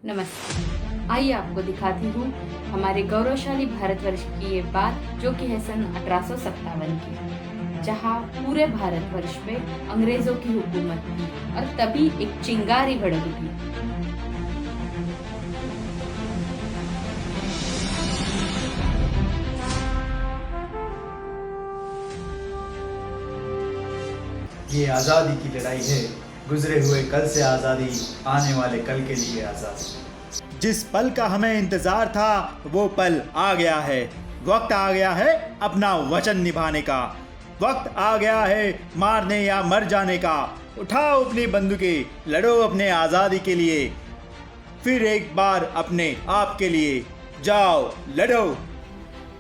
नमस्ते। आइए आपको दिखाती हूँ हमारे गौरवशाली भारतवर्ष की ये बात, जो कि है सन 1857 की, जहाँ पूरे भारतवर्ष पे अंग्रेजों की हुकूमत थी और तभी एक चिंगारी भड़की थी। ये आज़ादी की लड़ाई है, गुजरे हुए कल से आज़ादी, आने वाले कल के लिए आज़ादी। जिस पल का हमें इंतजार था वो पल आ गया है। वक्त आ गया है अपना वचन निभाने का। वक्त आ गया है मारने या मर जाने का। उठाओ अपनी बंदूकें, लड़ो अपने आज़ादी के लिए, फिर एक बार अपने आप के लिए। जाओ लड़ो।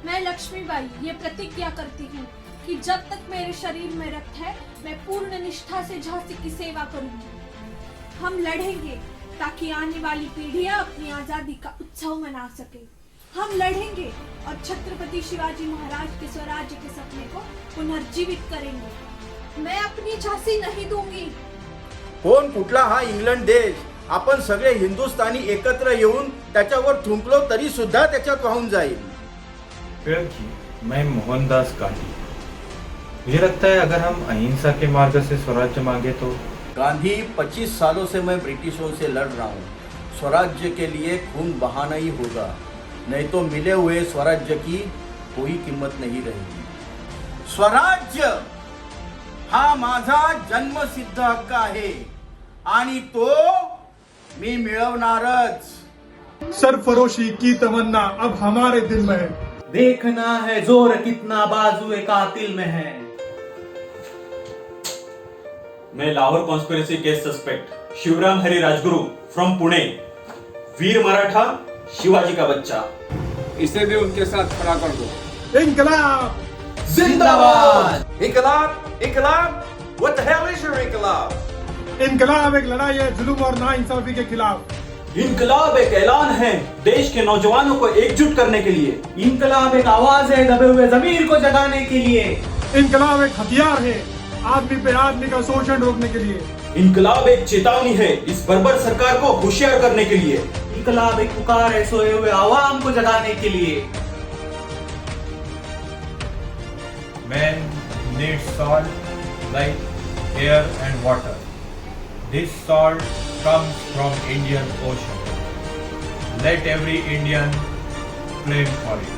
मैं लक्ष्मीबाई ये प्रतिज्ञा करती हूँ कि जब तक मेरे शरीर में रक्त है, मैं पूर्ण निष्ठा से झांसी की सेवा करूंगी। हम लड़ेंगे ताकि आने वाली पीढ़ियां अपनी आजादी का उत्सव मना सके। हम लड़ेंगे और छत्रपति शिवाजी महाराज के स्वराज्य के सपने को पुनर्जीवित करेंगे। मैं अपनी झांसी नहीं दूंगी। कोण कुठला हा इंग्लंड देश? आपण सगळे हिंदुस्थानी एकत्र येऊन त्याच्यावर थुंकलो तरी सुद्धा त्याच्यात वाहून जाईल। मैं मोहनदास गांधी। मुझे लगता है अगर हम अहिंसा के मार्ग से स्वराज्य मांगे तो गांधी 25 सालों से मैं ब्रिटिशों से लड़ रहा हूँ। स्वराज्य के लिए खून बहाना ही होगा, नहीं तो मिले हुए स्वराज्य की कोई कीमत नहीं रहेगी। स्वराज्य हा माझा जन्मसिद्ध हक्क आहे आणि तो मी मिळवणारच। सरफरोशी की तमन्ना अब हमारे दिल में है। देखना है जोर कितना बाजुए कातिल में है। मैं Lahore conspiracy case suspect Shivram Hari Rajguru from Pune, वीर मराठा, शिवाजी का बच्चा, इसे भी उनके साथ खड़ा कर दो। इनकलाब जिंदाबाद। इनकलाब, इनकलाब, what the hell is your इनकलाब? इनकलाब एक लड़ाई है जुल्म और नाइंसाफी के खिलाफ। इनकलाब एक ऐलान है देश के नौजवानों को एकजुट करने के लिए। इनकलाब एक आवाज है दबे हुए ज़मीर को जगाने के लिए। इनकलाब एक हथियार है आदमी पे आदमी का शोषण रोकने के लिए। इनकलाब एक चेतावनी है इस बर्बर सरकार को होशियार करने के लिए। इनकलाब एक पुकार है सोए हुए आवाम को जगाने के लिए। Man needs salt, light, air and water. This salt comes from Indian Ocean. Let every Indian claim for it.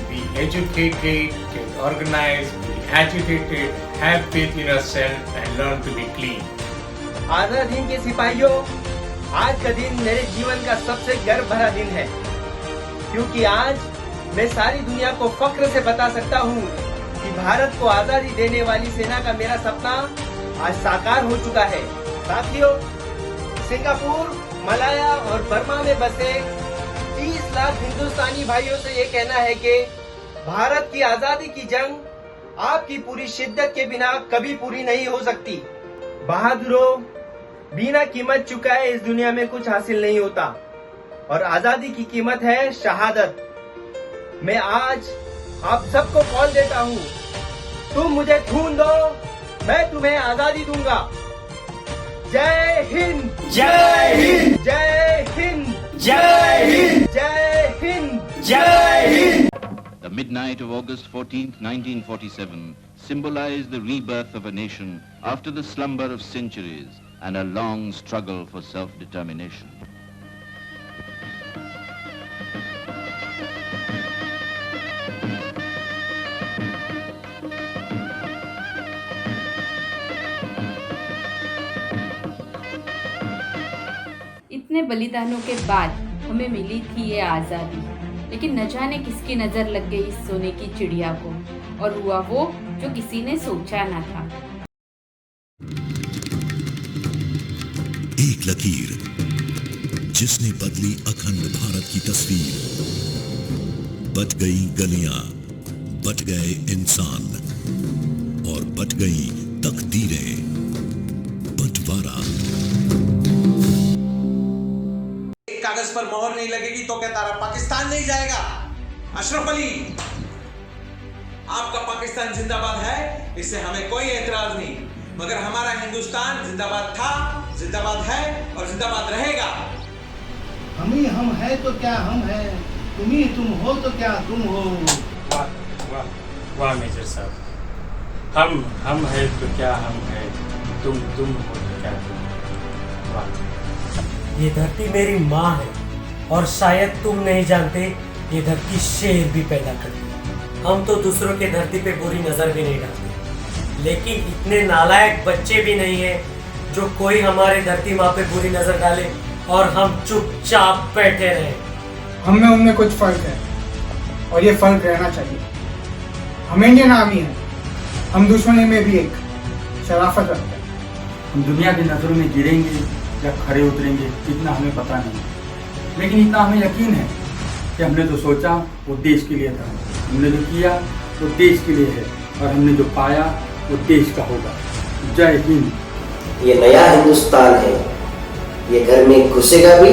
Be educated, get organized, be agitated, have faith in yourself and learn to be clean. Azad Hind के सिपाहियों, आज का दिन मेरे जीवन का सबसे गर्व भरा दिन है, क्योंकि आज मैं सारी दुनिया को फख्र से बता सकता हूँ कि भारत को आजादी देने वाली सेना का मेरा सपना आज साकार हो चुका है। साथियों, सिंगापुर, मलाया और बर्मा में बसे 30 लाख हिंदुस्तानी भाइयों से ये कहना है कि भारत की आजादी की जंग आपकी पूरी शिद्दत के बिना कभी पूरी नहीं हो सकती। बहादुरों, बिना कीमत चुकाए इस दुनिया में कुछ हासिल नहीं होता और आजादी की कीमत है शहादत। मैं आज आप सबको कॉल देता हूँ, तुम मुझे खून दो, मैं तुम्हें आजादी दूंगा। जय हिंद, जय हिंद, जय हिंद, जय हिंद, जय हिंद, जय Hind. The midnight of August 14th, 1947 symbolized the rebirth of a nation after the slumber of centuries and a long struggle for self-determination. इतने बलिदानों के बाद हमें मिली थी ये आज़ादी, लेकिन न जाने किसकी नज़र लग गई इस सोने की चिड़िया को, और हुआ वो जो किसी ने सोचा ना था। एक लकीर जिसने बदली अखंड भारत की तस्वीर। बट गई गलियां, बट गए इंसान और बट गई तकदीरें। बंटवारा। कागज पर मोहर नहीं लगेगी तो क्या तारा पाकिस्तान नहीं जाएगा? अशरफ अली, आपका पाकिस्तान जिंदाबाद है, इससे हमें कोई एतराज नहीं, मगर हमारा हिंदुस्तान जिंदाबाद था, जिंदाबाद है और जिंदाबाद रहेगा। हम ही हम है तो क्या हम है, तुम ही तुम हो तो क्या तुम हो। वाह वाह वाह मेजर साहब, हम है तो क्या हम है, तुम हो तो क्या तुम हो। वाह। ये धरती मेरी माँ है और शायद तुम नहीं जानते ये धरती शेर भी पैदा करती है। हम तो दूसरों के धरती पे बुरी नजर भी नहीं डालते, लेकिन इतने नालायक बच्चे भी नहीं है जो कोई हमारे धरती माँ पे बुरी नजर डाले और हम चुपचाप बैठे रहे। हम में उनमें कुछ फर्क है और ये फर्क रहना चाहिए। हम इंडियन आर्मी हैं, हम दुश्मनी में भी एक शराफत रखते हैं। हम दुनिया की नजरों में गिरेंगे या खड़े उतरेंगे इतना हमें पता नहीं, लेकिन इतना हमें यकीन है कि हमने जो सोचा वो देश के लिए था, हमने जो किया वो देश के लिए है और हमने जो पाया वो देश का होगा। जय हिंद। ये नया हिंदुस्तान है, ये घर में घुसेगा भी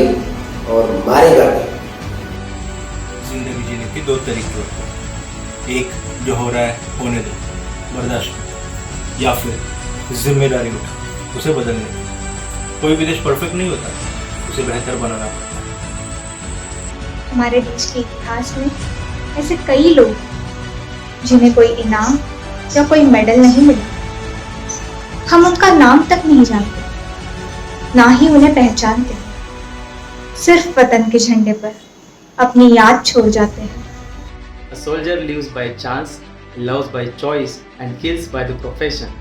और मारेगा भी। जिंदगी जीने के दो तरीके होते हैं, एक जो हो रहा है होने दो, बर्दाश्त, या फिर जिम्मेदारी उठा उसे बदलने। कोई भी देश परफेक्ट नहीं होता, उसे बेहतर बनाना पड़ता है। हमारे देश के इतिहास में ऐसे कई लोग जिन्हें कोई इनाम या कोई मेडल नहीं मिला, हम उनका नाम तक नहीं जानते, ना ही उन्हें पहचानते, सिर्फ वतन के झंडे पर अपनी याद छोड़ जाते हैं। A soldier lives by chance, loves by choice, and kills by the profession.